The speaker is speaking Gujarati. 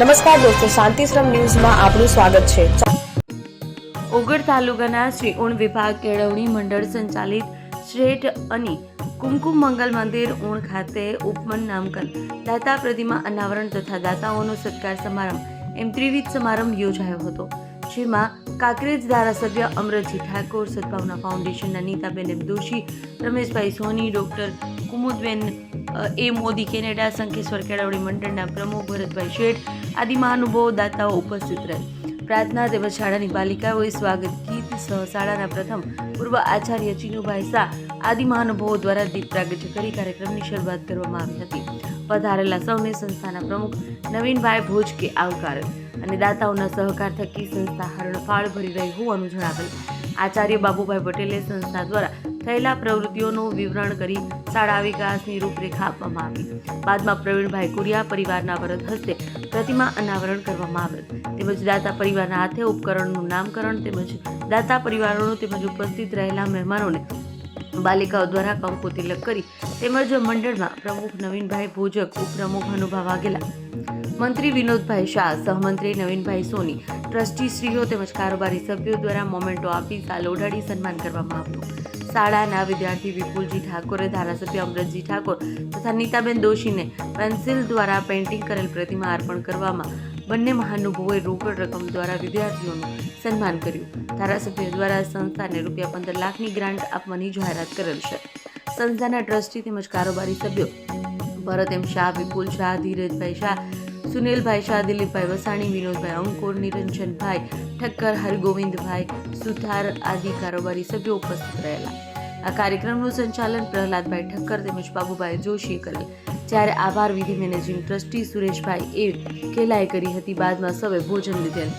નમસ્કાર દોસ્તો, શાંતિશ્રમ ન્યૂઝમાં આપનું સ્વાગત છે. ઓગળ તાલુકાના શ્રી ઉણ વિભાગ કેળવણી મંડળ સંચાલિત શ્રેષ્ઠ અને કુમકુમ મંગલ મંદિર ઉણ ખાતે ઉપમન નામકન દાતા પ્રતિમા અનાવરણ તથા દાતાઓનો સત્કાર સમારંભ એમ ત્રિવિધ સમારંભ યોજાયો હતો, જેમાં કાંકરેજ ધારાસભ્ય અમરતજી ઠાકોર, સદભાવના ફાઉન્ડેશનના નીતાબેન દોશી, રમેશભાઈ સોની, ડોક્ટર કુમુદબેન એ મોદી, કેનેડા શંખેશ્વર કેળવણી મંડળના પ્રમુખ ભરતભાઈ શેઠ આદિ મહાનુભાવો દાતાઓ ઉપસ્થિત રહે. પ્રાર્થના તેમજ શાળાની બાલિકાઓએ સ્વાગત ગીત સહ શાળાના પ્રથમ પૂર્વ આચાર્ય ચીનુભાઈ શાહ આદિ મહાનુભાવો દ્વારા દીપ પ્રાગટ્ય કરી કાર્યક્રમની શરૂઆત કરવામાં આવી હતી. પધારેલા સૌને સંસ્થાના પ્રમુખ નવીનભાઈ ભોજકે આવકારેલ અને દાતાઓના સહકાર થકી સંસ્થા હરણફાળ ભરી રહી હોવાનું જણાવેલ. આચાર્ય બાબુભાઈ પટેલે સંસ્થા દ્વારા થયેલા પ્રવૃત્તિઓનું વિવરણ કરી શાળા વિકાસની રૂપરેખા આપવામાં આવી. બાદમાં પ્રવીણભાઈ કુરિયા પરિવારના વરદ હસ્તે પ્રતિમા અનાવરણ કરવામાં આવેલ. તેમજ દાતા પરિવારના હાથે ઉપકરણનું નામકરણ તેમજ દાતા પરિવારોનો તેમજ ઉપસ્થિત રહેલા મહેમાનોને બાલિકાઓ દ્વારા કંકુ તિલક કરી તેમજ મંડળમાં પ્રમુખ નવીનભાઈ ભોજક, ઉપપ્રમુખ હનુભા વાઘેલા, મંત્રી વિનોદભાઈ શાહ, સહમંત્રી નવીનભાઈ સોની, ટ્રસ્ટીશ્રીઓ તેમજ કારોબારી સભ્યો દ્વારા મોમેન્ટો આપી શાલ ઓઢાડી સન્માન કરવામાં આવ્યું. શાળાના વિદ્યાર્થી વિપુલજી ઠાકોરે ધારાસભ્ય અમરતજી ઠાકોર તથા નીતાબેન દોશીને પેન્સિલ દ્વારા પેઇન્ટિંગ કરેલ પ્રતિમા અર્પણ કરવામાં બંને મહાનુભાવોએ રોકડ રકમ દ્વારા વિદ્યાર્થીઓનું સન્માન કર્યું. ધારાસભ્ય દ્વારા સંસ્થાને ₹15 લાખની ગ્રાન્ટ આપવાની જાહેરાત કરેલ છે. સંસ્થાના ટ્રસ્ટી તેમજ કારોબારી સભ્યો ભરત એમ શાહ, વિપુલ શાહ, ધીરજભાઈ શાહ, સુનિલભાઈ શાહ, દિલીપભાઈ વસાણી, વિનોદભાઈ અંકોર, નિરંજનભાઈ ઠક્કર, હરગોવિંદભાઈ સુથાર આદિ કારોબારી સભ્યો ઉપસ્થિત રહેલા. આ કાર્યક્રમનું સંચાલન પ્રહલાદભાઈ ઠક્કર તેમજ બાબુભાઈ જોશીએ કરેલ, જ્યારે આભાર વિધિ મેનેજિંગ ટ્રસ્ટી સુરેશભાઈ એ કેલાએ કરી હતી. બાદમાં સૌએ ભોજન લીધેલ.